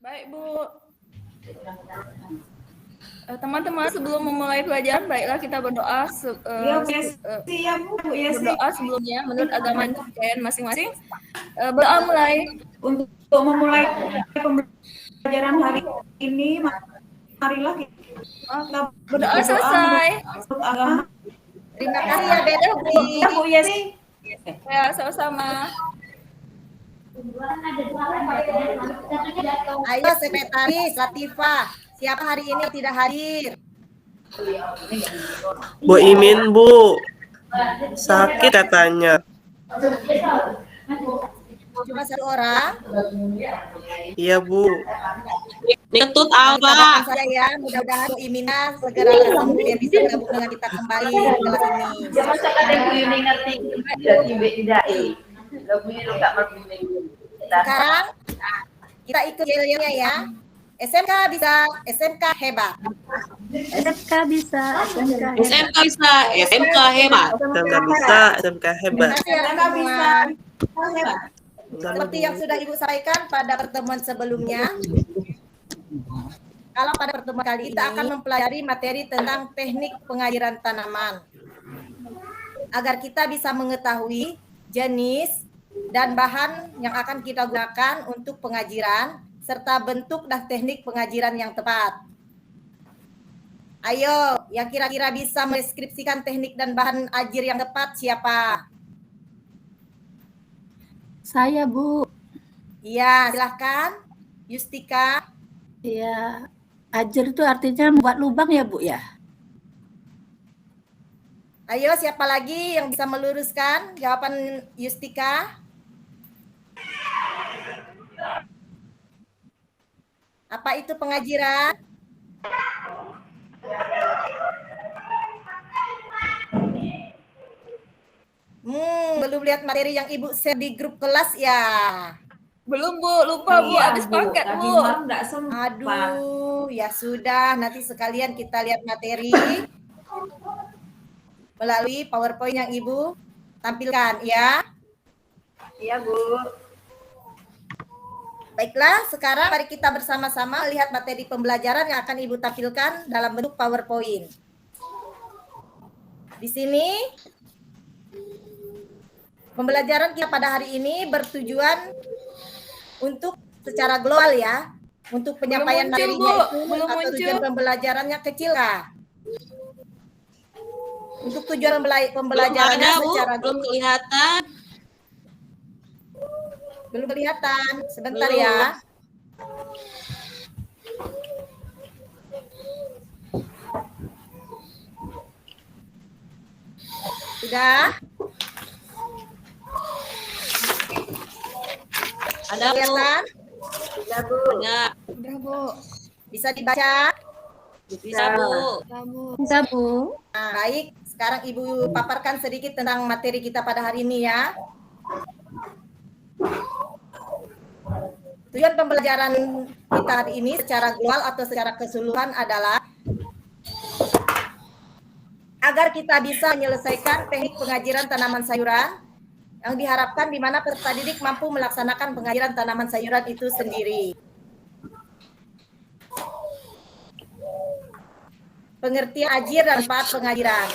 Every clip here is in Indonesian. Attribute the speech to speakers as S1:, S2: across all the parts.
S1: Baik, Bu. Teman-teman, sebelum memulai pelajaran, baiklah kita berdoa. Berdoa sebelumnya menurut agama dan kepercayaan masing-masing. Berdoa mulai.
S2: Untuk memulai pembelajaran hari ini, marilah kita
S1: berdoa selesai.
S3: Terima kasih ya Beda
S2: Bu Yesi.
S1: Ya, sama-sama.
S3: Ayo Sekretaris Latifah, siapa hari ini tidak hadir?
S4: Bu Imin, Bu. Sakit katanya.
S3: Cuma satu orang?
S4: Iya, Bu.
S5: Ketut apa?
S3: Saya ya, mudah-mudahan Bu Imina segera sembuh dan bisa gabung dengan kita kembali di kelas ini. Sekarang kita ikut yel-yelnya ya. SMK bisa, SMK hebat.
S6: SMK bisa, SMK hebat.
S5: SMK bisa, SMK hebat.
S4: SMK bisa, SMK hebat.
S3: Terima kasih ya semua. Seperti yang sudah Ibu sampaikan pada pertemuan sebelumnya, kalau pada pertemuan kali ini kita akan mempelajari materi tentang teknik pengajiran tanaman. Agar kita bisa mengetahui jenis dan bahan yang akan kita gunakan untuk pengajiran, serta bentuk dan teknik pengajiran yang tepat. Ayo, yang kira-kira bisa mendeskripsikan teknik dan bahan ajir yang tepat siapa?
S6: Saya, Bu.
S3: Iya, silahkan. Yustika.
S6: Iya, ajir itu artinya membuat lubang ya, Bu ya?
S3: Ayo, siapa lagi yang bisa meluruskan jawaban Yustika? Apa itu pengajiran? Belum lihat materi yang Ibu share di grup kelas ya?
S1: Belum, Bu. Lupa, Bu. Habis paket, Bu.
S3: Aduh, ya sudah. Nanti sekalian kita lihat materi melalui PowerPoint yang Ibu tampilkan, ya?
S2: Iya, Bu.
S3: Baiklah, sekarang mari kita bersama-sama lihat materi pembelajaran yang akan Ibu tampilkan dalam bentuk PowerPoint. Di sini, pembelajaran kita pada hari ini bertujuan untuk secara global ya, untuk penyampaian materinya itu atau tujuan pembelajarannya kecil kah? Untuk tujuan pembelajarannya secara
S5: belum kelihatan.
S3: Belum kelihatan. Sebentar ya. Sudah?
S5: Ada, Bu.
S3: Kelihatan?
S5: Sudah, Bu. Ada.
S1: Udah, Bu.
S3: Bisa dibaca?
S5: Bisa, Bu.
S6: Bisa, Bu.
S3: Nah, baik. Sekarang Ibu paparkan sedikit tentang materi kita pada hari ini ya. Tujuan pembelajaran kita hari ini secara global atau secara keseluruhan adalah agar kita bisa menyelesaikan teknik pengajiran tanaman sayuran yang diharapkan di mana peserta didik mampu melaksanakan pengajiran tanaman sayuran itu sendiri. Pengertian ajir dan manfaat pengajiran.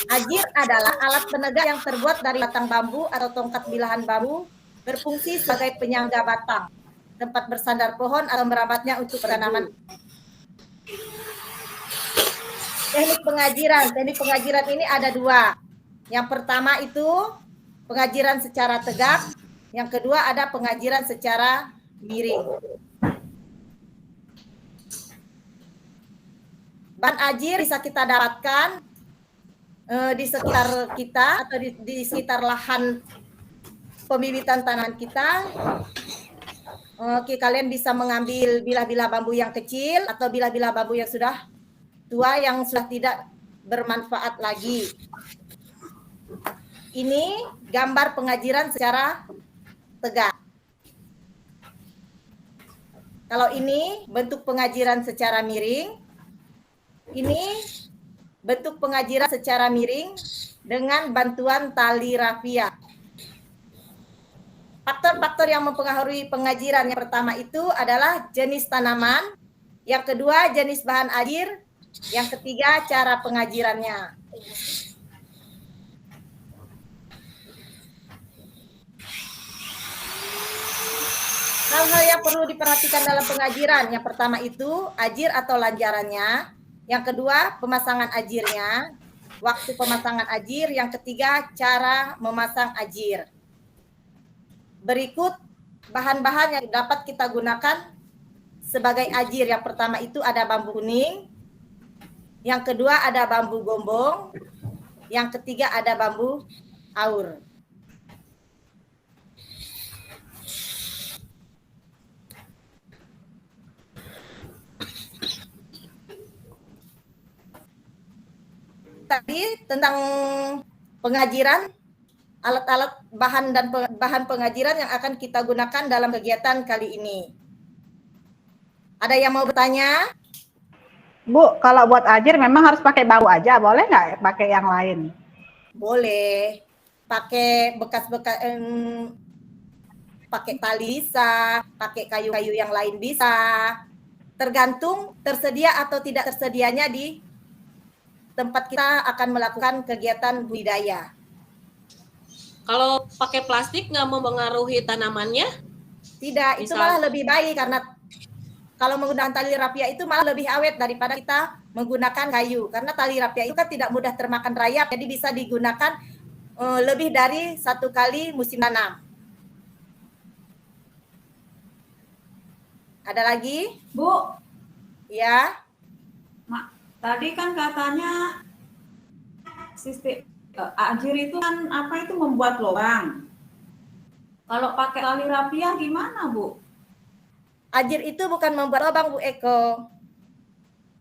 S3: Ajir adalah alat penegak yang terbuat dari batang bambu atau tongkat bilahan bambu, berfungsi sebagai penyangga batang, tempat bersandar pohon atau merambatnya untuk tanaman. Teknik pengajiran ini ada dua. Yang pertama itu pengajiran secara tegak, yang kedua ada pengajiran secara miring. Bahan ajir bisa kita dapatkan di sekitar kita atau di sekitar lahan pembibitan tanaman kita. Oke, kalian bisa mengambil bilah-bilah bambu yang kecil atau bilah-bilah bambu yang sudah tua yang sudah tidak bermanfaat lagi. Ini gambar pengajiran secara tegak. Kalau ini bentuk pengajiran secara miring. Ini bentuk pengajiran secara miring dengan bantuan tali rafia. Faktor-faktor yang mempengaruhi pengajiran yang pertama itu adalah jenis tanaman, yang kedua jenis bahan ajir, yang ketiga cara pengajirannya. Hal-hal yang perlu diperhatikan dalam pengajiran, yang pertama itu ajir atau lanjarannya, yang kedua pemasangan ajirnya, waktu pemasangan ajir, yang ketiga cara memasang ajir. Berikut bahan-bahan yang dapat kita gunakan sebagai ajir. Yang pertama itu ada bambu kuning, yang kedua ada bambu gombong, yang ketiga ada bambu aur. Tadi tentang pengajiran, alat-alat bahan dan bahan pengajiran yang akan kita gunakan dalam kegiatan kali ini. Ada yang mau bertanya?
S2: Bu, kalau buat ajir memang harus pakai bambu aja, boleh nggak pakai yang lain?
S3: Boleh. Pakai bekas-bekas, pakai tali bisa, pakai kayu-kayu yang lain bisa. Tergantung tersedia atau tidak tersedianya di tempat kita akan melakukan kegiatan budidaya.
S5: Kalau pakai plastik nggak mempengaruhi tanamannya?
S3: Tidak, itu malah lebih baik karena kalau menggunakan tali rapia itu malah lebih awet daripada kita menggunakan kayu. Karena tali rapia itu kan tidak mudah termakan rayap, jadi bisa digunakan lebih dari 1 kali musim tanam. Ada lagi?
S2: Bu,
S3: Ya.
S2: tadi kan katanya sistem ajir itu kan apa itu membuat lubang. Kalau pakai tali rapia gimana, Bu?
S3: Ajir itu bukan membuat lubang, Bu Eko,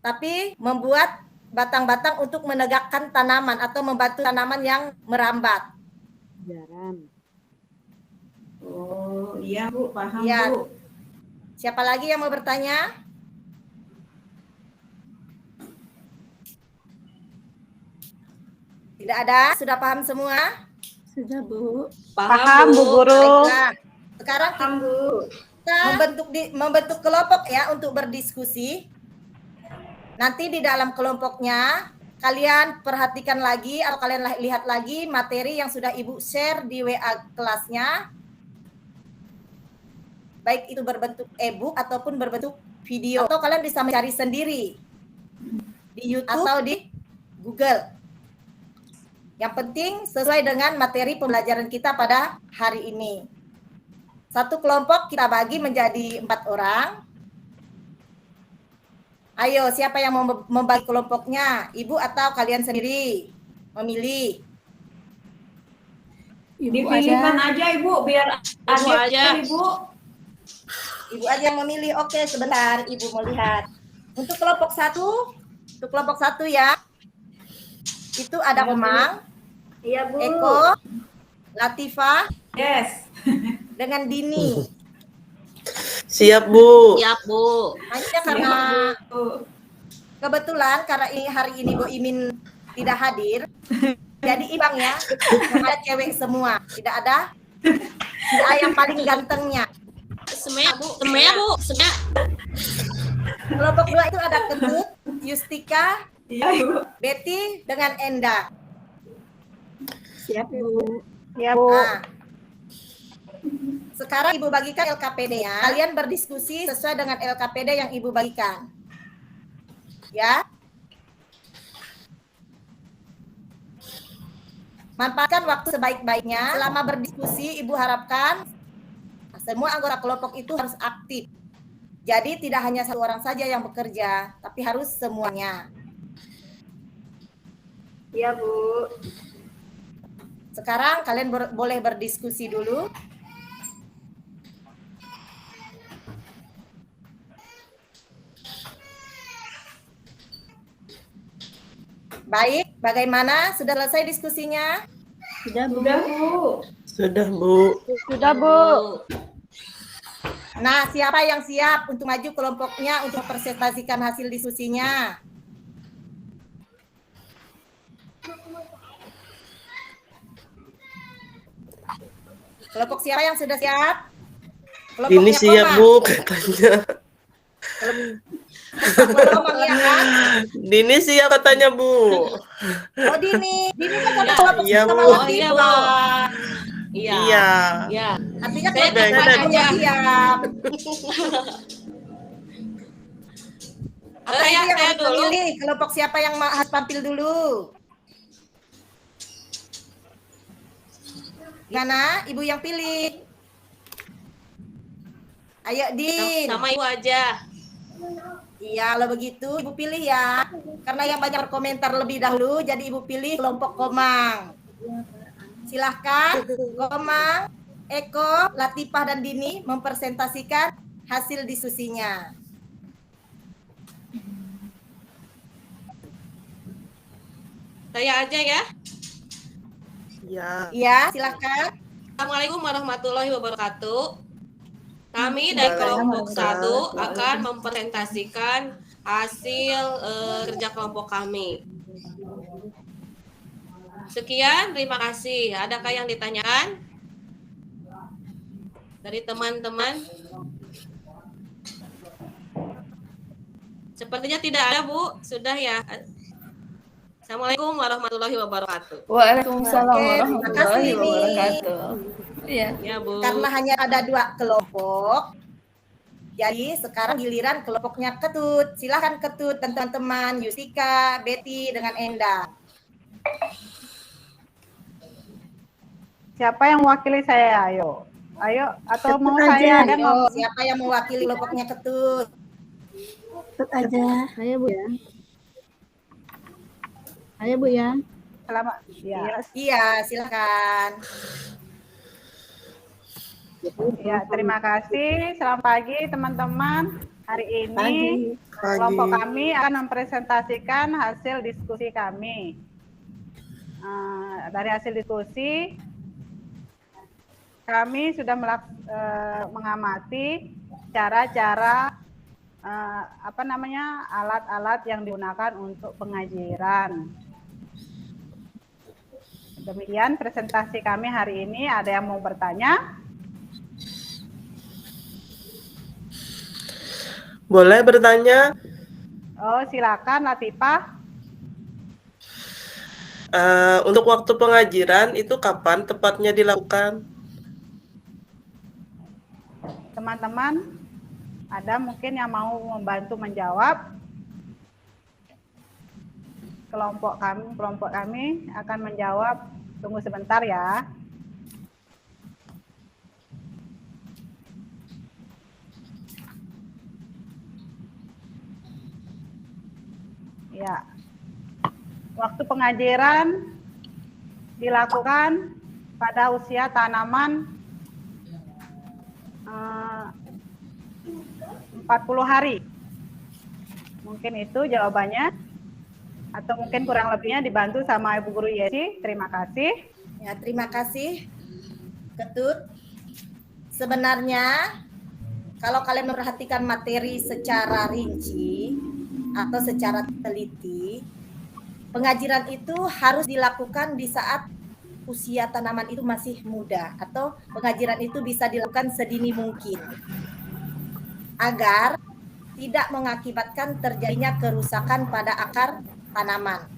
S3: tapi membuat batang-batang untuk menegakkan tanaman atau membantu tanaman yang merambat.
S2: Oh, iya, Bu, paham,
S3: Ya.
S2: Bu.
S3: Siapa lagi yang mau bertanya? Tidak ada? Sudah paham semua?
S6: Sudah, Bu.
S2: Paham, Bu Guru.
S3: Baiklah. Sekarang
S2: Paham, Bu.
S3: kita membentuk kelompok ya untuk berdiskusi. Nanti di dalam kelompoknya kalian perhatikan lagi atau kalian lihat lagi materi yang sudah Ibu share di WA kelasnya. Baik itu berbentuk e-book ataupun berbentuk video. Atau kalian bisa mencari sendiri di YouTube atau di Google. Yang penting sesuai dengan materi pembelajaran kita pada hari ini. Satu kelompok kita bagi menjadi 4 orang. Ayo, siapa yang mau membagi kelompoknya? Ibu atau kalian sendiri memilih?
S2: Dipilihkan aja, Ibu, biar
S5: Ibu
S2: adil,
S5: aja.
S2: Ibu.
S3: Ibu aja yang memilih. Oke, sebentar. Ibu melihat. Untuk kelompok satu ya. Itu ada Memang,
S2: Iya, Bu.
S3: Eko, Latifah,
S2: Yes.
S3: dengan Dini.
S4: Siap, Bu.
S5: Siap, Bu.
S3: Hanya karena
S2: Bu.
S3: kebetulan karena hari ini Bu Imin tidak hadir, jadi imbang ya. Ada cewek semua, tidak ada yang paling gantengnya.
S5: Semuanya, Bu. Semuanya, Bu. Semuanya.
S3: Kelompok 2 itu ada Ketut, Yustika,
S2: Iya, Bu.
S3: Betty dengan Enda.
S6: Siap, Bu.
S2: Iya, Bu.
S3: Nah, sekarang Ibu bagikan LKPD-nya. Kalian berdiskusi sesuai dengan LKPD yang Ibu bagikan. Ya. Manfaatkan waktu sebaik-baiknya. Selama berdiskusi, Ibu harapkan semua anggota kelompok itu harus aktif. Jadi tidak hanya 1 orang saja yang bekerja, tapi harus semuanya.
S2: Iya, Bu.
S3: Sekarang kalian boleh berdiskusi dulu. Baik, bagaimana? Sudah selesai diskusinya?
S6: Sudah, Bu.
S2: Sudah, Bu.
S4: Sudah, Bu.
S5: Sudah, Bu.
S3: Nah, siapa yang siap untuk maju kelompoknya untuk mempresentasikan hasil diskusinya? Kelompok siapa yang sudah siap?
S4: Dini
S3: Kelompoknya
S4: siap,
S3: Komang.
S4: Bu, katanya.
S3: Komang ya kan?
S4: Dini siap katanya, Bu.
S3: Oh Dini kan satu
S5: Ya.
S3: kelompok
S4: Iya,
S3: sama
S4: Bu.
S5: Oh
S3: Latif.
S5: iya, Bang. Iya.
S4: Iya.
S5: Iya.
S3: Artinya
S5: Saya
S3: kelompok
S4: telepon
S3: mana
S5: aja.
S3: yang siap? Apa
S5: Saya
S3: itu yang harus
S5: dulu.
S3: memilih? Kelompok siapa yang harus tampil dulu? Gimana? Ibu yang pilih. Ayo Din.
S5: Sama Ibu aja.
S3: Iya, kalau begitu Ibu pilih ya. Karena yang banyak berkomentar lebih dahulu, jadi Ibu pilih kelompok Komang. Silahkan Komang, Eko, Latifah, dan Dini mempresentasikan hasil diskusinya.
S5: Saya aja ya.
S4: Iya.
S3: Iya, silahkan.
S5: Assalamualaikum warahmatullahi wabarakatuh. Kami dari kelompok 1 akan mempresentasikan hasil kerja kelompok kami. Sekian, terima kasih. Adakah yang ditanyakan dari teman-teman? Sepertinya tidak ada, Bu. Sudah ya. Assalamualaikum warahmatullahi wabarakatuh.
S1: Waalaikumsalam
S3: Oke, terima
S1: warahmatullahi
S3: kasih,
S1: wabarakatuh. Iya.
S5: Ya, Bu.
S3: Karena hanya ada 2 kelompok, jadi sekarang giliran kelompoknya Ketut. Silahkan Ketut dan teman-teman, Yusika, Betty, dengan Enda.
S7: Siapa yang mewakili saya? Ayo. Ayo, atau mau
S6: Ketut
S7: saya
S6: aja.
S7: ada
S3: Ayo,
S7: mau?
S3: siapa yang mewakili kelompoknya Ketut?
S6: Ikut aja. Ayo Bu ya. Ayo Bu ya.
S7: Selamat. Ya.
S3: Iya, silakan.
S7: Ya, terima kasih. Selamat pagi teman-teman. Hari ini kelompok
S4: Pagi.
S7: kami akan mempresentasikan hasil diskusi kami. Dari hasil diskusi, kami sudah mengamati cara-cara alat-alat yang digunakan untuk pengajiran. Demikian presentasi kami hari ini. Ada yang mau bertanya?
S4: Boleh bertanya?
S7: Oh, silakan Latifah.
S4: Untuk waktu pengajiran itu kapan tepatnya dilakukan?
S7: Teman-teman, ada mungkin yang mau membantu menjawab? Kelompok kami akan menjawab. Tunggu sebentar ya. Ya. Waktu pengajiran dilakukan pada usia tanaman 40 hari. Mungkin itu jawabannya. Atau mungkin kurang lebihnya dibantu sama Ibu Guru Yesi. Terima kasih.
S3: Ya, terima kasih, Ketut. Sebenarnya, kalau kalian memperhatikan materi secara rinci atau secara teliti, pengajiran itu harus dilakukan di saat usia tanaman itu masih muda, atau pengajiran itu bisa dilakukan sedini mungkin, agar tidak mengakibatkan terjadinya kerusakan pada akar tanaman.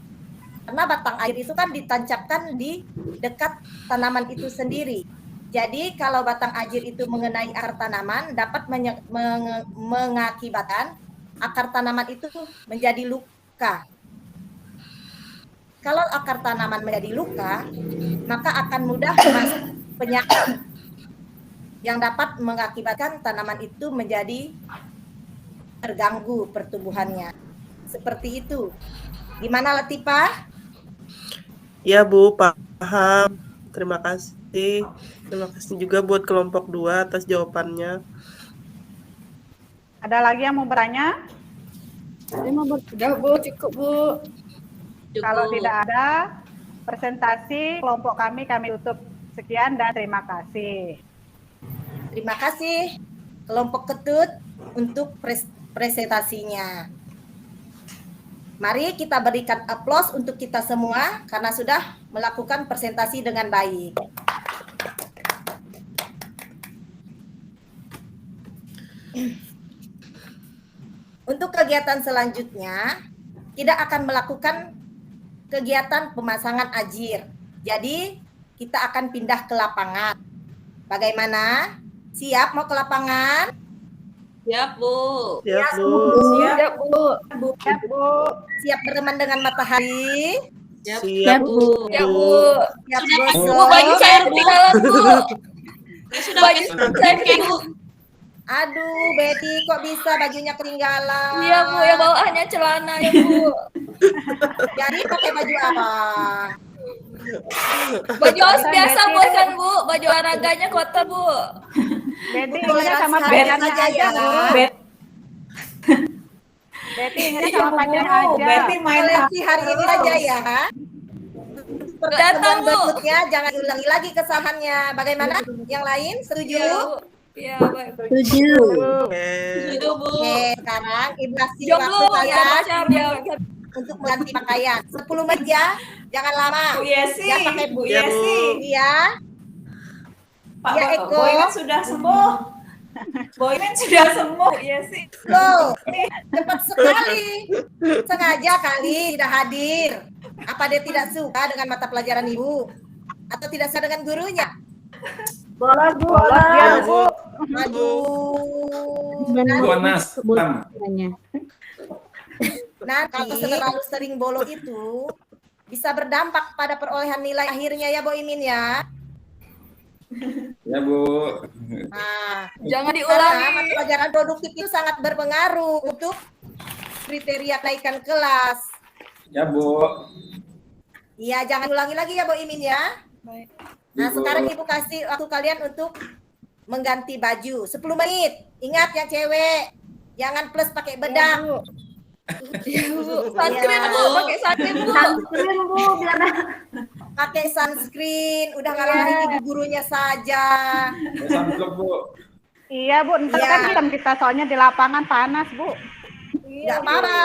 S3: Karena batang air itu kan ditancapkan di dekat tanaman itu sendiri. Jadi kalau batang air itu mengenai akar tanaman dapat mengakibatkan akar tanaman itu menjadi luka. Kalau akar tanaman menjadi luka, maka akan mudah masuk penyakit yang dapat mengakibatkan tanaman itu menjadi terganggu pertumbuhannya. Seperti itu. Gimana Latifah?
S4: Ya Bu, paham. Terima kasih. Terima kasih juga buat kelompok 2 atas jawabannya.
S7: Ada lagi yang mau bertanya?
S1: Sudah Bu, cukup Bu.
S7: Kalau tidak ada, presentasi kelompok kami tutup. Sekian dan terima kasih.
S3: Terima kasih kelompok Ketut untuk presentasinya. Mari kita berikan aplaus untuk kita semua karena sudah melakukan presentasi dengan baik. Untuk kegiatan selanjutnya, kita akan melakukan kegiatan pemasangan ajir. Jadi, kita akan pindah ke lapangan. Bagaimana? Siap mau ke lapangan?
S5: Siap, Bu.
S4: Siap, Bu.
S1: Siap, Bu.
S7: Siap, Bu.
S3: Siap berteman dengan matahari?
S5: Siap,
S6: Siap, Bu.
S1: Siap, Bu.
S3: Siap
S5: Sudah,
S3: gosok?
S1: Bu, baju saya ketinggalan, Bu.
S5: Sudah
S1: Baju
S5: pakai
S1: saya ketinggalan.
S3: Aduh, Betty, kok bisa bajunya ketinggalan?
S1: Iya, Bu, yang bawaannya celana ya, Bu.
S3: Jadi pakai baju apa?
S1: Baju os biasa, Bu, kan, Bu. Baju olahraganya kotor, Bu.
S7: Betty
S3: Toleransi
S7: ingat sama
S3: harian
S7: pacarnya
S3: aja
S7: aja,
S3: ya.
S7: Guru. Betty ingat sama pacarnya aja.
S2: Betty main
S3: Toleransi hari ini aja ya. Pertemuan
S1: Bu.
S3: berikutnya jangan ulangi lagi kesalahannya. Bagaimana? Yang lain setuju?
S1: Iya, Bu. Iya, baik.
S6: Setuju.
S4: Oke.
S5: Setuju, Bu.
S3: Oke, sekarang Ibu kasih
S1: Jomblo,
S3: waktu
S1: ya,
S3: kalian
S1: pacar dia.
S3: untuk mengganti pakaian. 10 menit ya, jangan lama.
S2: Bu Yesi,
S3: Jangan pakai
S2: Bu
S4: Ya, Bu.
S2: Yesi.
S3: Iya.
S2: Pak
S3: Ya, Eko.
S2: Boy kan sudah sembuh. Boy kan sudah sembuh, Bu Yesi.
S3: Loh, cepat sekali. Sengaja kali tidak hadir. Apa dia tidak suka dengan mata pelajaran Ibu? Atau tidak suka dengan gurunya?
S7: Bolos dia, Bu.
S3: Aduh.
S8: Panas.
S3: Nanti kalau terlalu sering bolos itu bisa berdampak pada perolehan nilai akhirnya ya, Bu Imin ya.
S8: Ya, Bu.
S3: Nah,
S1: Jangan
S3: karena
S1: diulangi.
S3: mata pelajaran produktif itu sangat berpengaruh untuk kriteria kenaikan kelas.
S8: Ya, Bu.
S3: Iya, jangan ulangi lagi ya, Bu Imin ya.
S1: Baik.
S3: Nah,
S8: Bu.
S3: sekarang Ibu kasih waktu kalian untuk mengganti baju 10 menit. Ingat yang cewek, jangan plus pakai bedak.
S1: Iya, Bu. Sunscreen,
S3: Iya.
S1: Bu. Pakai sunscreen, Bu.
S3: Pakai sunscreen, udah ngalahin ibu gurunya saja.
S8: Ya, sunblock, Bu.
S7: Iya, Bu. Ntar
S3: Iya.
S7: kan hitam kita soalnya di lapangan panas, Bu.
S3: Tidak apa-apa.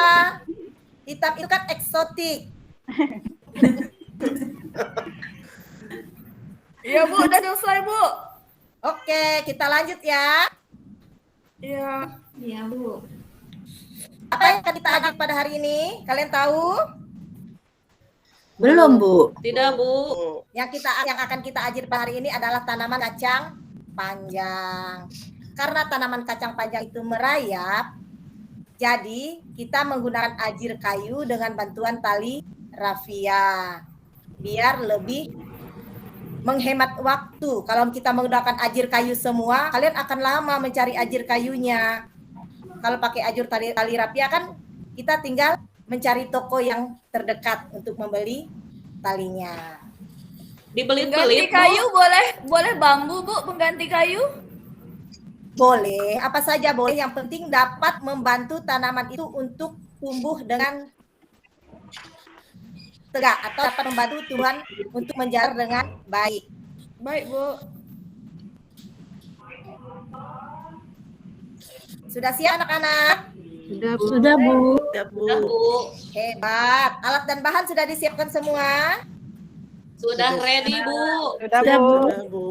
S3: Hitam itu kan eksotik.
S1: Iya, Bu. Udah selesai, Bu.
S3: Oke, kita lanjut ya.
S1: Iya.
S2: Iya, Bu.
S3: Apa yang akan kita ajak pada hari ini? Kalian tahu?
S6: Belum, Bu.
S5: Tidak, Bu.
S3: Yang akan kita ajar pada hari ini adalah tanaman kacang panjang. Karena tanaman kacang panjang itu merayap, jadi kita menggunakan ajir kayu dengan bantuan tali rafia biar lebih menghemat waktu. Kalau kita menggunakan ajir kayu semua, kalian akan lama mencari ajir kayunya. Kalau pakai ajur tali rafia kan kita tinggal mencari toko yang terdekat untuk membeli talinya.
S5: Dibelit-belit,
S1: Pengganti
S5: Bu.
S1: kayu boleh bambu, Bu. Pengganti kayu.
S3: Boleh, apa saja boleh. Yang penting dapat membantu tanaman itu untuk tumbuh dengan tegak atau dapat membantu Tuhan untuk menjalar dengan baik.
S1: Baik, Bu.
S3: Sudah siap anak-anak?
S6: Sudah, Bu.
S4: Siap, Bu.
S5: Sudah, Bu.
S3: Hebat. Alat dan bahan sudah disiapkan semua?
S5: Sudah ready, Bu.
S7: Sudah,
S6: Sudah,
S7: Bu.
S6: Bu.
S4: Sudah, Bu.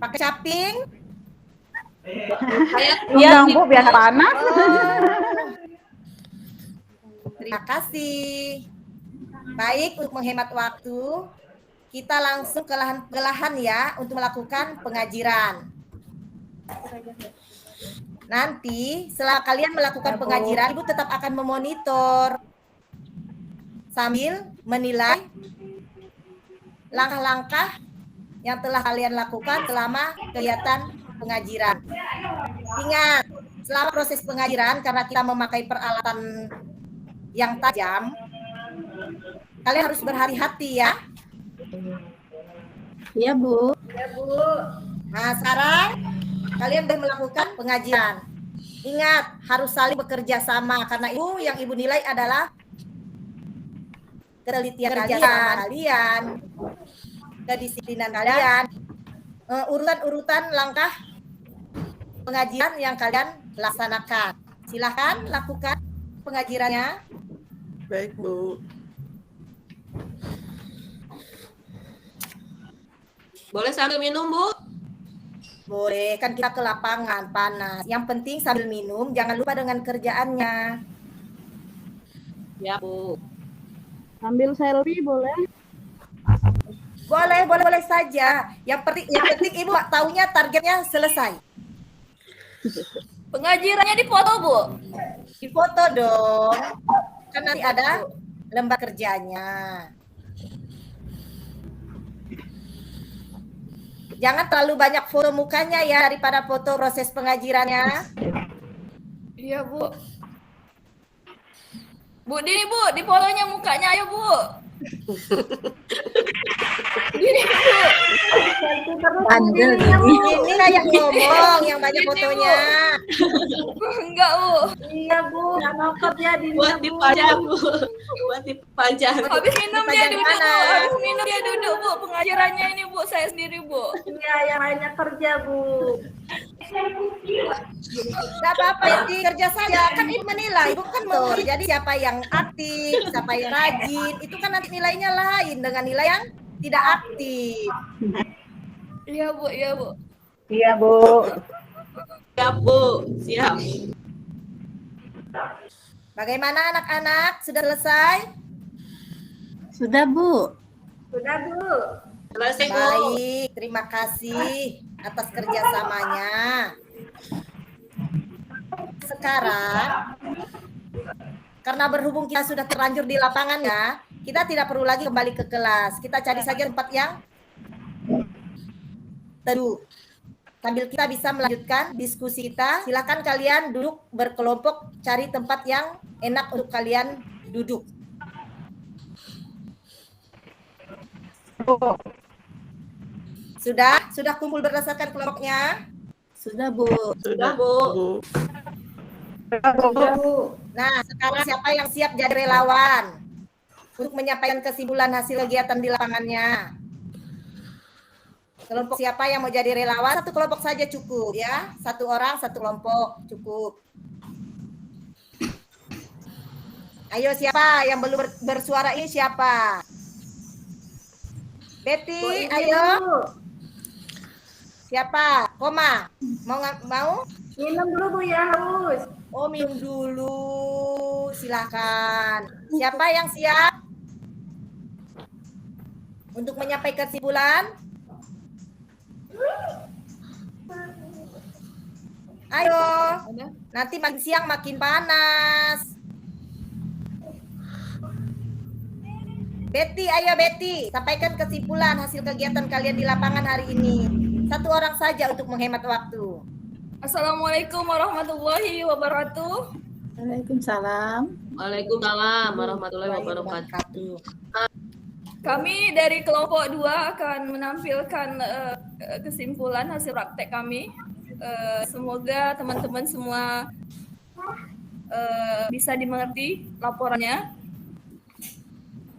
S3: Pakai caping?
S5: Saya
S7: Iya, Bu, biar panas.
S3: Terima kasih. Baik, untuk menghemat waktu, kita langsung ke lahan ya untuk melakukan pengajiran. Nanti setelah kalian melakukan pengajiran, Ibu tetap akan memonitor sambil menilai langkah-langkah yang telah kalian lakukan selama kegiatan pengajiran. Ingat, selama proses pengajiran karena kita memakai peralatan yang tajam, kalian harus berhati-hati ya.
S6: Iya, Bu.
S3: Nah, sekarang kalian boleh melakukan pengajian. Ingat, harus saling bekerja sama karena yang ibu nilai adalah ketelitian kalian, kedisiplinan kalian, urutan-urutan langkah pengajian yang kalian laksanakan. Silahkan lakukan pengajirannya.
S4: Baik, Bu.
S5: boleh sambil minum, Bu?
S3: Boleh, kan kita ke lapangan panas. Yang penting sambil minum, jangan lupa dengan kerjaannya.
S5: Ya, Bu.
S7: Sambil selfie boleh?
S3: Boleh saja. Yang penting Ibu taunya targetnya selesai.
S1: Pengajirannya dipoto, Bu.
S3: Difoto dong. Kan nanti ada lembar kerjanya. Jangan terlalu banyak foto mukanya ya daripada foto proses pengajirannya.
S1: Iya, Bu. Bu, Dini, Bu, di fotonya mukanya ayo, Bu. Dini, Bu.
S6: Bandel ini.
S3: Ini kayak ngomong yang banyak fotonya.
S1: Enggak, Bu.
S2: Iya Bu, nggak mau kerja di
S5: Buat dipajang, Bu. Buat dipajang.
S1: Habis minum dia
S3: Dipajang
S1: duduk, Bu.
S3: mana?
S1: Habis minum dia duduk, Bu. Pengajarannya ini, Bu. Saya sendiri, Bu.
S2: Iya, yang lainnya kerja Bu.
S3: Gak apa-apa, Iti, kerja saja. Kan Ibu menilai, Ibu kan mau. Jadi siapa yang aktif, siapa yang rajin, itu kan nanti nilainya lain dengan nilai yang tidak aktif.
S1: Iya, Bu. Iya, Bu.
S7: Iya Bu.
S5: Siap, Bu. Siap.
S3: Bagaimana anak-anak? Sudah selesai?
S6: Sudah Bu.
S2: Sudah Bu.
S5: Selesai, Bu.
S3: Baik, terima kasih atas kerjasamanya. Sekarang, karena berhubung kita sudah terlanjur di lapangannya, kita tidak perlu lagi kembali ke kelas. Kita cari saja tempat yang teduh. Sambil kita bisa melanjutkan diskusi kita, silakan kalian duduk berkelompok, cari tempat yang enak untuk kalian duduk. Sudah kumpul berdasarkan kelompoknya?
S6: Sudah Bu.
S5: Sudah, Bu.
S3: Nah, sekarang siapa yang siap jadi relawan untuk menyampaikan kesimpulan hasil kegiatan di lapangannya? Kelompok siapa yang mau jadi relawan? Satu kelompok saja cukup ya. Satu orang, satu kelompok cukup. Ayo siapa yang belum bersuara ini siapa? Betty, ayo. Siapa? Koma. Mau?
S2: Minum dulu Bu ya, haus.
S3: Oh, minum dulu. Silakan. Siapa yang siap untuk menyampaikan kesimpulan? Ayo. Nanti makin siang makin panas. Betty, ayo Betty, sampaikan kesimpulan hasil kegiatan kalian di lapangan hari ini. Satu orang saja untuk menghemat waktu.
S1: Assalamualaikum warahmatullahi wabarakatuh.
S6: Waalaikumsalam.
S5: Waalaikumsalam warahmatullahi wabarakatuh.
S1: Kami dari kelompok 2 akan menampilkan kesimpulan hasil praktek kami. Semoga teman-teman semua bisa dimengerti laporannya.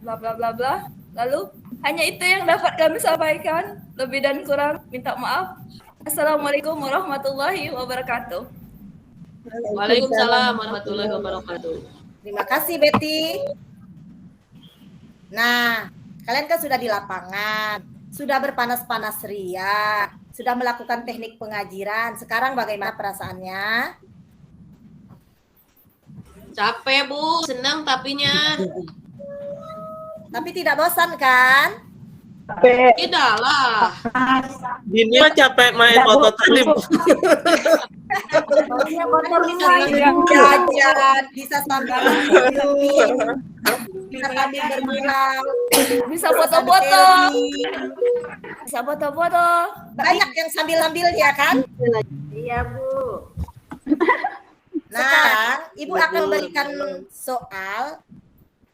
S1: Bla bla bla bla. Lalu hanya itu yang dapat kami sampaikan. Lebih dan kurang minta maaf. Assalamualaikum warahmatullahi wabarakatuh.
S5: Waalaikumsalam warahmatullahi wabarakatuh.
S3: Terima kasih Betty. Nah, kalian kan sudah di lapangan, sudah berpanas-panas ria, sudah melakukan teknik pengajiran. Sekarang bagaimana perasaannya?
S5: Capek, Bu. Senang tapinya.
S3: Tapi tidak bosan kan?
S5: Tidak lah.
S4: Dini mah capek main motor tadi.
S3: Jajan, bisa sambil minum, bisa sambil bergurau,
S1: Bisa foto-foto. Bisa foto-foto.
S3: banyak yang sambil-ambil ya kan?
S2: Iya Bu.
S3: Nah, Ibu akan memberikan soal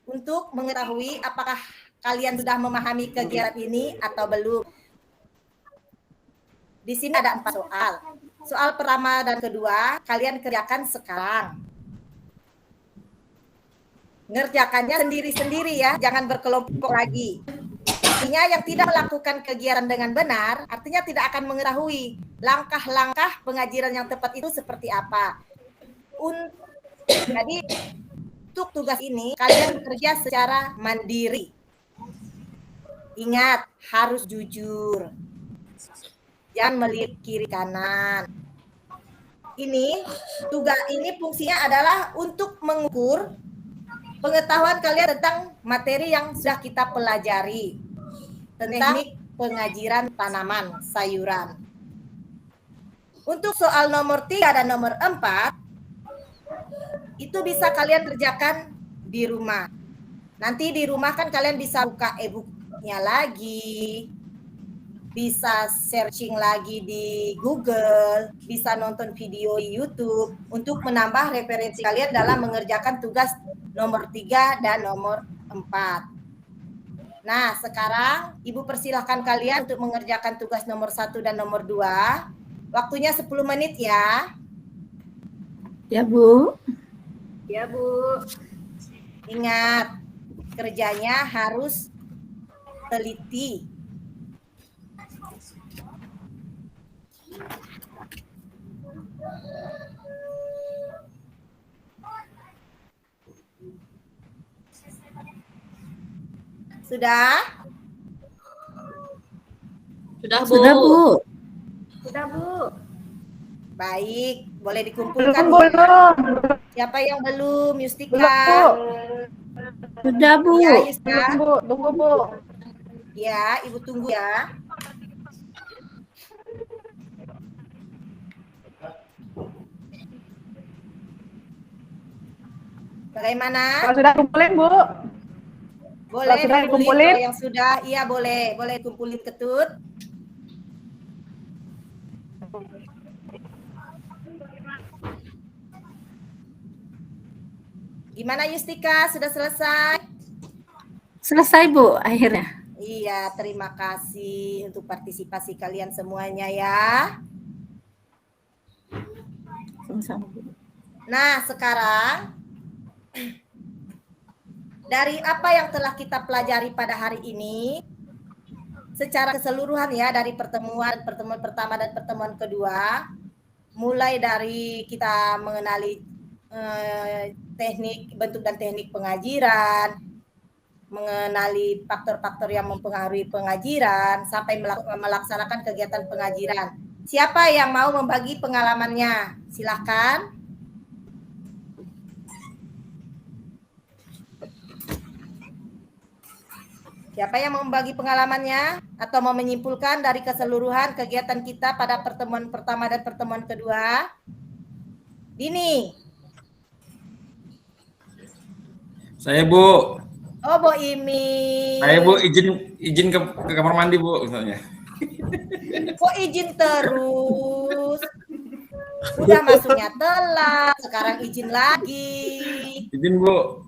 S3: untuk mengetahui apakah kalian sudah memahami kegiatan ini atau belum. Di sini ada 4 soal. Soal pertama dan kedua, kalian kerjakan sekarang. Ngerjakannya sendiri-sendiri ya, jangan berkelompok lagi. Artinya yang tidak melakukan kegiatan dengan benar, artinya tidak akan mengetahui langkah-langkah pengajaran yang tepat itu seperti apa. Jadi, untuk tugas ini, kalian bekerja secara mandiri. Ingat, harus jujur. jangan melihat kiri kanan. Ini tugas ini fungsinya adalah untuk mengukur pengetahuan kalian tentang materi yang sudah kita pelajari tentang teknik pengajiran tanaman sayuran. Untuk soal nomor 3 dan nomor 4 itu bisa kalian kerjakan di rumah. Nanti di rumah kan kalian bisa buka e-booknya lagi, bisa searching lagi di Google, bisa nonton video di YouTube untuk menambah referensi kalian dalam mengerjakan tugas nomor 3 dan nomor 4. Nah, sekarang Ibu persilahkan kalian untuk mengerjakan tugas nomor 1 dan nomor 2. Waktunya 10 menit ya.
S6: Ya, Bu.
S2: Ya, Bu.
S3: Ingat, kerjanya harus teliti. Sudah?
S5: Sudah, Bu.
S6: Sudah, Bu.
S2: Sudah, Bu.
S3: Baik, boleh dikumpulkan.
S7: Belum.
S3: Siapa yang belum? Yustika.
S7: Belum,
S6: Sudah, Bu.
S3: Ya, Yustika.
S7: Bu. Tunggu, Bu.
S3: Ya, Ibu tunggu ya. Bagaimana?
S7: Kalau sudah kumpulin, Bu.
S3: Boleh
S7: sudah
S3: dikumpulin.
S7: dikumpulin?
S3: Kalau yang sudah, iya boleh. Boleh kumpulin ketut. Gimana Yustika? Sudah selesai?
S6: Selesai, Bu, akhirnya.
S3: Iya, terima kasih untuk partisipasi kalian semuanya ya.
S6: Sama-sama, Bu.
S3: Nah, sekarang dari apa yang telah kita pelajari pada hari ini, secara keseluruhan ya, dari pertemuan pertama dan pertemuan kedua, mulai dari kita mengenali teknik, bentuk dan teknik pengajiran, mengenali faktor-faktor yang mempengaruhi pengajiran, sampai melaksanakan kegiatan pengajiran. Siapa yang mau membagi pengalamannya? Silakan. Siapa yang mau membagi pengalamannya atau mau menyimpulkan dari keseluruhan kegiatan kita pada pertemuan pertama dan pertemuan kedua? Dini.
S8: Saya, Bu.
S3: Oh, Bu Imi.
S8: Saya, Bu, izin ke kamar mandi, Bu, misalnya.
S3: Kok izin terus? Udah masuknya telat, sekarang izin lagi.
S8: Izin, Bu.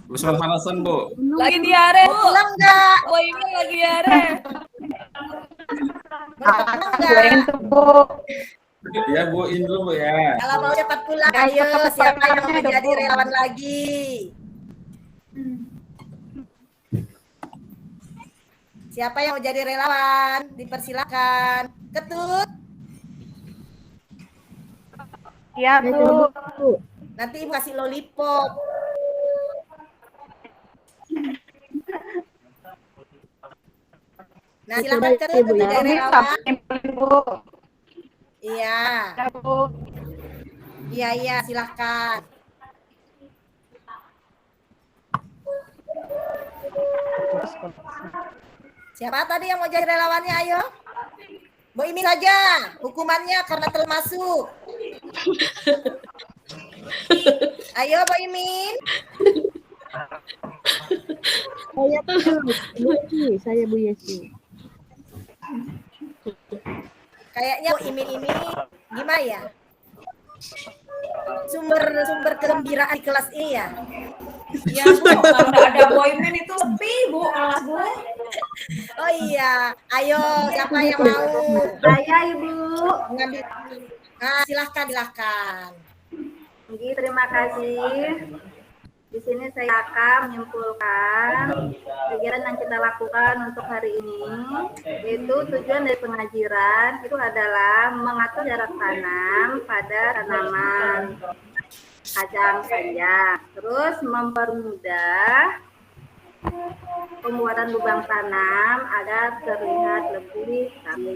S8: Bersama panasan, Bu.
S1: Lagi diare, Bu.
S3: Pulang enggak?
S1: Oh, ini lagi diare.
S3: Pulang
S7: Doain
S3: enggak?
S7: tuh, Bu.
S8: Ya, Bu, izin dulu, Bu, ya.
S3: Kalau mau cepat pulang, ayo. Siapa yang mau menjadi relawan lagi? Siapa yang mau jadi relawan? Dipersilakan. Ketut.
S7: Iya, Bu.
S3: Nanti Ibu kasih lollipop. Nah, silakan Ketut untuk jadi
S7: Ini
S3: relawan.
S7: sampai nimpulin, Bu.
S3: Iya.
S7: Ya, Bu.
S3: Iya, silakan. Siapa tadi yang mau jadi relawannya? Ayo. Bu Imin saja. Hukumannya karena telah masuk. Ayo, Bu Imin.
S6: Saya Bu Yesi.
S3: Kayaknya Bu Imin ini gimana ya? Sumber kegembiraan di kelas ini ya.
S2: Ya, Bu. Kalau nggak ada boymin itu sepi, Bu, kelas, Bu.
S3: Oh iya, ayo siapa yang mau
S2: Saya, Ibu.
S3: mengambil? Nah, silahkan.
S2: Oke, terima kasih. Di sini saya akan menyimpulkan kegiatan yang kita lakukan untuk hari ini, yaitu tujuan dari pengajiran itu adalah mengatur jarak tanam pada tanaman kacang panjang, terus mempermudah
S9: pembuatan lubang tanam agar terlihat lebih rapi.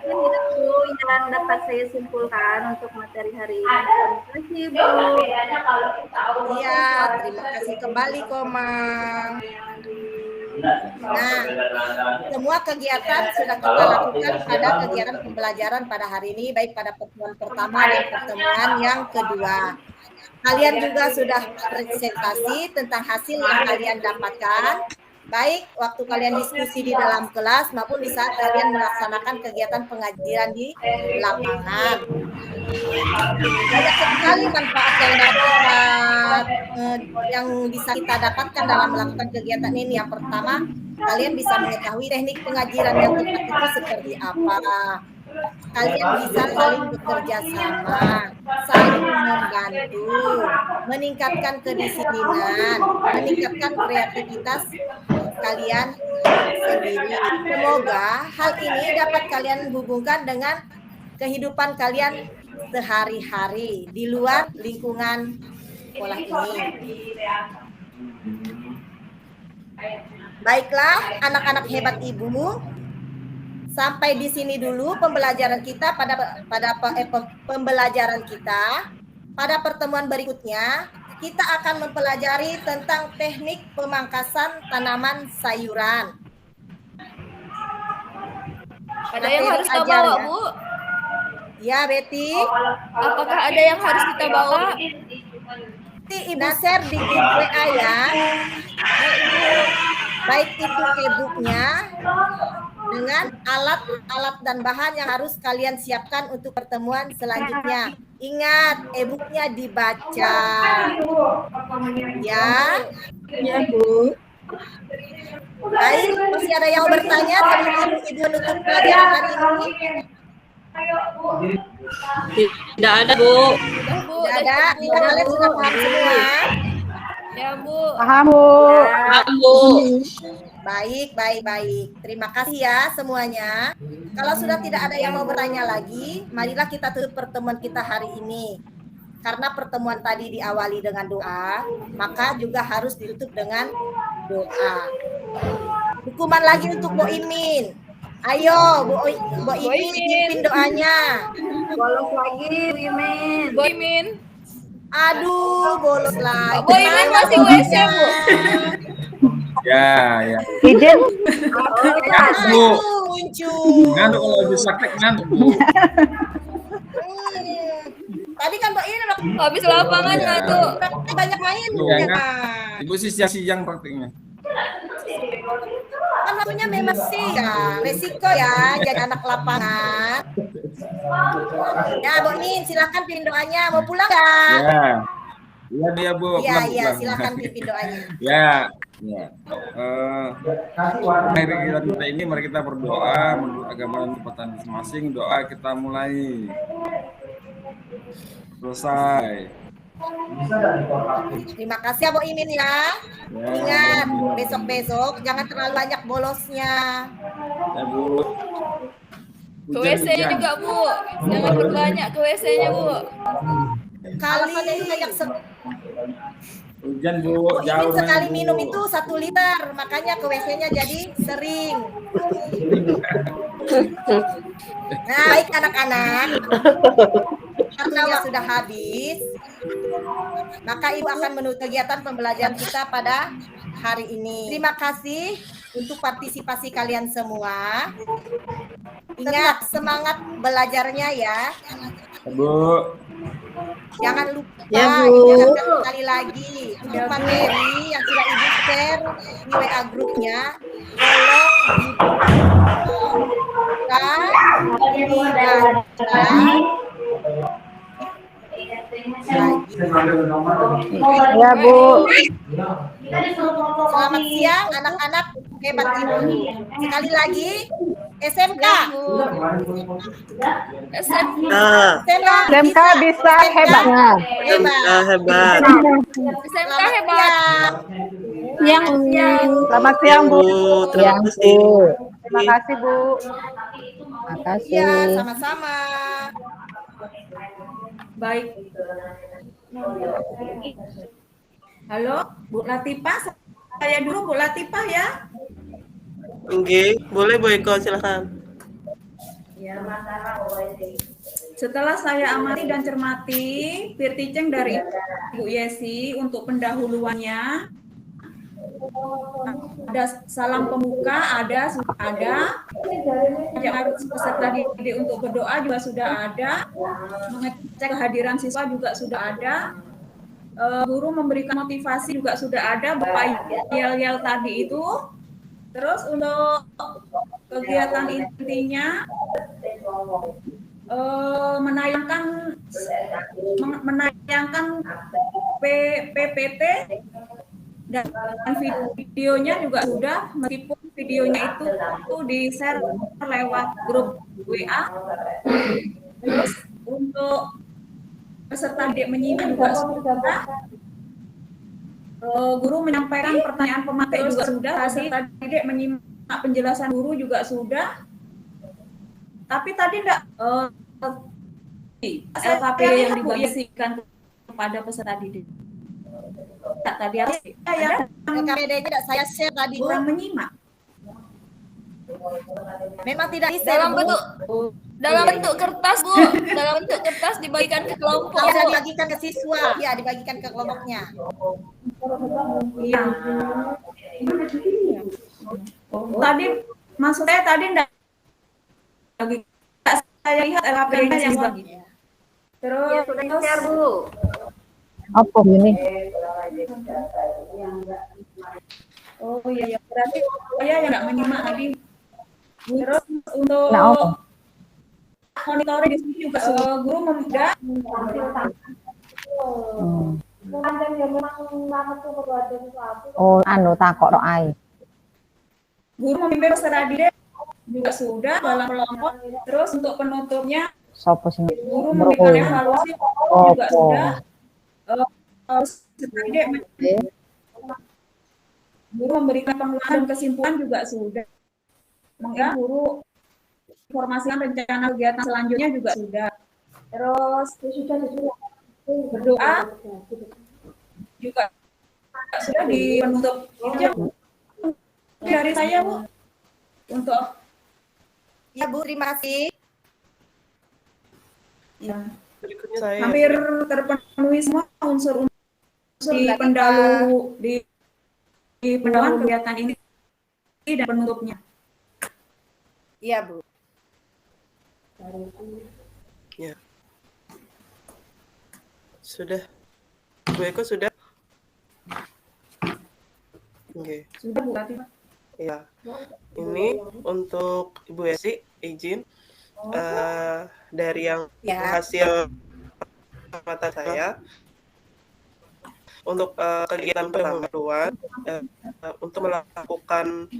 S9: Mungkin itu yang dapat saya simpulkan untuk materi hari ini. Terima kasih, Bu.
S3: Iya, terima kasih kembali Komang. Nah, semua kegiatan sudah kita lakukan pada kegiatan pembelajaran pada hari ini, baik pada pertemuan pertama dan pertemuan yang kedua. Kalian juga sudah presentasi tentang hasil yang kalian dapatkan, baik waktu kalian diskusi di dalam kelas maupun di saat kalian melaksanakan kegiatan pengajian di lapangan. Banyak sekali manfaat yang bisa kita dapatkan dalam melakukan kegiatan ini. Yang pertama, kalian bisa mengetahui teknik pengajian yang tepat itu seperti apa. Kalian bisa saling bekerja sama, saling membantu, meningkatkan kedisiplinan, meningkatkan kreativitas kalian sendiri. Semoga hal ini dapat kalian hubungkan dengan kehidupan kalian sehari-hari di luar lingkungan sekolah ini. Baiklah, anak-anak hebat Ibu, sampai di sini dulu pembelajaran kita pembelajaran kita. Pada pertemuan berikutnya, kita akan mempelajari tentang teknik pemangkasan tanaman sayuran.
S1: Ada yang harus kita bawa, Bu?
S3: Ya, Betty.
S1: Apakah ada yang harus kita bawa?
S3: Nanti Ibu share di grup WA ya. Baik itu e-booknya dengan alat-alat dan bahan yang harus kalian siapkan untuk pertemuan selanjutnya. Ingat, e-booknya dibaca. Ya.
S6: Ya, Bu.
S3: Baik, masih ada yang mau bertanya sebelum Ibu menutup pelajaran hari ini?
S5: Tidak ada, Bu.
S3: Tidak ada. Kalian sudah paham semua?
S1: Ya, Bu.
S7: Paham, Bu.
S5: Paham, Bu.
S3: Baik. Terima kasih ya semuanya. Kalau sudah tidak ada yang mau bertanya lagi, marilah kita tutup pertemuan kita hari ini. Karena pertemuan tadi diawali dengan doa, maka juga harus ditutup dengan doa. Hukuman lagi untuk Bu Imin. Ayo, Bu Imin, pimpin doanya.
S9: Bolos lagi, Bu Imin.
S1: Bu Imin.
S3: Aduh, bolos lagi.
S1: Bu Imin masih WC, Bu.
S8: Ya.
S7: Izin.
S8: Bu.
S3: Muncul.
S8: Ngantuk kalau habis praktek ngantuk, Bu.
S3: Tadi kan Mbak Imin
S1: Habis lapangan nggak tuh?
S3: banyak main.
S8: Iya, Ibu sih siang prakteknya.
S3: Kan waktunya memang sih ya, resiko ya jadi anak lapangan. Ya, Bu Imin, silakan pimpin doanya. Mau pulang nggak?
S8: Iya dia, Bu.
S3: Iya, silakan pimpin doanya.
S8: Ya. Mari kita ini, mari kita berdoa menurut agama dan tempatan masing-masing. Doa kita mulai. Selesai.
S3: Terima kasih ya Bu Imin ya. Ingat, besok-besok jangan terlalu banyak bolosnya.
S8: Ya, Bu.
S1: Ke WC-nya juga, Bu. Jangan berbanyak ke WC-nya, Bu.
S3: Kali banyak
S8: Hujan, Bu.
S3: Bu Imin
S8: Jauh.
S3: sekali minum itu 1 liter, makanya ke WC-nya jadi sering. Nah, baik anak-anak. Waktunya sudah habis. Maka Ibu akan menutup kegiatan pembelajaran kita pada hari ini. Terima kasih untuk partisipasi kalian semua. Ingat, semangat belajarnya ya.
S8: Bu.
S3: Jangan lupa
S6: Ya, Bu.
S3: diingatkan sekali lagi untuk materi yang sudah Ibu share di WA grupnya, tolong dibaca
S7: Ya, Bu.
S3: Selamat siang anak-anak hebat Ibu. Sekali lagi SMK.
S7: SMK bisa hebat.
S3: Hebat.
S1: SMK hebat.
S7: Selamat siang, Bu.
S4: Terima kasih.
S7: Terima kasih, Bu.
S3: Iya, sama-sama.
S2: Baik. Halo, Bu Latifah. saya dulu Bu Latifah ya.
S4: Oke, boleh Bu Eko, silakan.
S2: Ya. Setelah saya amati dan cermati Pirticeng dari Ibu Yesi untuk pendahuluannya, ada salam pembuka, ada peserta didik untuk berdoa juga sudah ada, mengecek kehadiran siswa juga sudah ada, guru memberikan motivasi juga sudah ada, Bapak yel-yel tadi itu. Terus untuk kegiatan intinya menayangkan PPT dan videonya juga sudah, meskipun videonya itu di-share lewat grup WA. Terus untuk peserta didik menyimak juga sudah. Guru menyampaikan pertanyaan pemateri juga sudah. Peserta didik menyimak penjelasan guru juga sudah. Tapi tadi enggak LKP yang dibagikan kepada peserta didik. Tadi ada
S3: LKPD-nya tidak saya share tadi, Bu.
S2: kurang menyimak.
S3: Memang tidak di-share,
S1: Dalam
S3: Bu.
S1: bentuk kertas, Bu. Dalam bentuk kertas dibagikan ke kelompok.
S3: Bisa
S1: Bu.
S3: dibagikan ke siswa, ya dibagikan ke kelompoknya.
S2: Iya. Tadi maksud saya tadi enggak saya lihat LKP-nya yang bagi. Terus
S9: Ya sudah share Bu.
S7: Apa ini?
S2: Oh iya, berarti saya yang nggak menyimak tadi. Terus untuk
S7: Nah, apa?
S2: monitoring di sini juga guru meminta
S7: Oh, anu takok tok ae.
S2: guru memimpin peserta didik juga sudah dalam kelompok. Terus untuk penutupnya
S7: Sopo sing
S2: guru memberikan evaluasi juga sudah. Peserta didik guru memberikan pengulangan dan kesimpulan juga sudah. Mengapa guru informasikan rencana kegiatan selanjutnya juga sudah. Terus berdoa juga sudah di penutup. Itu dari saya Bu untuk
S3: Ya, Bu, terima kasih.
S2: ya,
S4: Berikutnya saya.
S2: hampir terpenuhi semua unsur-unsur di pendahulu di pendahuluan kegiatan ini dan penutupnya.
S3: Iya, Bu.
S4: Ya. Sudah. Bu Eko sudah? Oke.
S2: Sudah Bu Latifah.
S4: Ya. Ini untuk Ibu Yesi, izin dari yang
S3: Ya.
S4: hasil mata saya untuk kegiatan pendahuluan untuk melakukan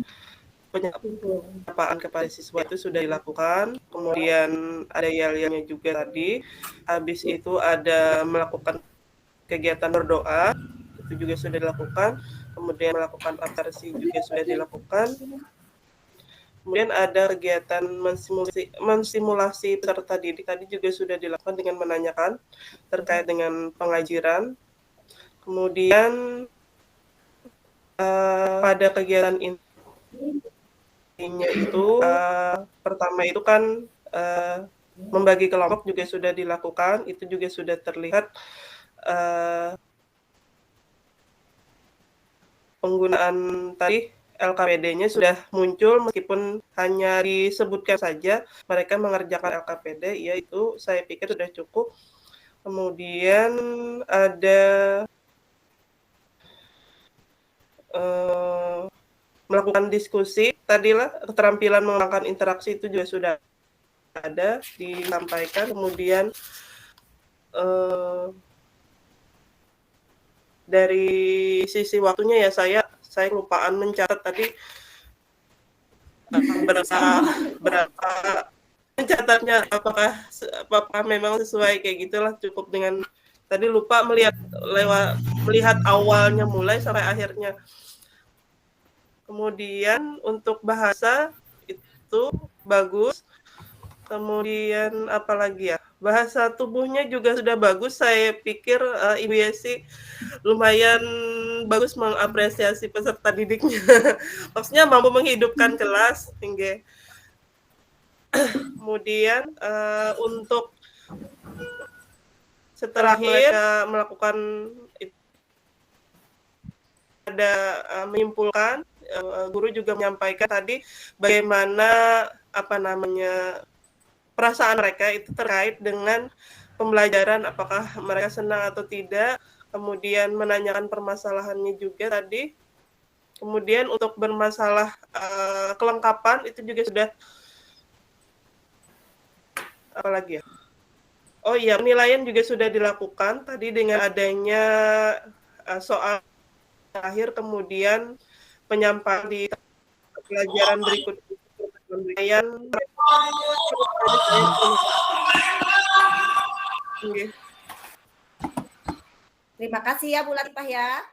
S4: penyapaan kepada siswa itu sudah dilakukan. Kemudian ada yel-yelnya juga tadi. Habis itu ada melakukan kegiatan berdoa, itu juga sudah dilakukan. Kemudian melakukan abstraksi juga sudah dilakukan. Kemudian ada kegiatan mensimulasi peserta didik tadi juga sudah dilakukan dengan menanyakan terkait dengan pengajaran. Kemudian pada kegiatan intinya itu pertama itu kan membagi kelompok juga sudah dilakukan, itu juga sudah terlihat penggunaan tadi LKPD-nya sudah muncul meskipun hanya disebutkan saja mereka mengerjakan LKPD, yaitu saya pikir sudah cukup. Kemudian ada melakukan diskusi, tadilah keterampilan mengembangkan interaksi itu juga sudah ada disampaikan. Kemudian dari sisi waktunya ya saya lupaan mencatat tadi berapa mencatatnya, apakah memang sesuai kayak gitulah, cukup dengan tadi lupa melihat awalnya mulai sampai akhirnya. Kemudian untuk bahasa itu bagus. Kemudian apa lagi ya? bahasa tubuhnya juga sudah bagus. Saya pikir Ibu Yesi lumayan bagus mengapresiasi peserta didiknya. Maksudnya mampu menghidupkan kelas hingga. Kemudian untuk setelah mereka melakukan ada menyimpulkan, guru juga menyampaikan tadi bagaimana perasaan mereka itu terkait dengan pembelajaran, apakah mereka senang atau tidak, kemudian menanyakan permasalahannya juga tadi. Kemudian untuk bermasalah kelengkapan itu juga sudah apalagi ya? Oh iya, penilaian juga sudah dilakukan tadi dengan adanya soal akhir, kemudian penyampaian di pelajaran berikutnya.
S3: Terima kasih ya Bu Latifah ya.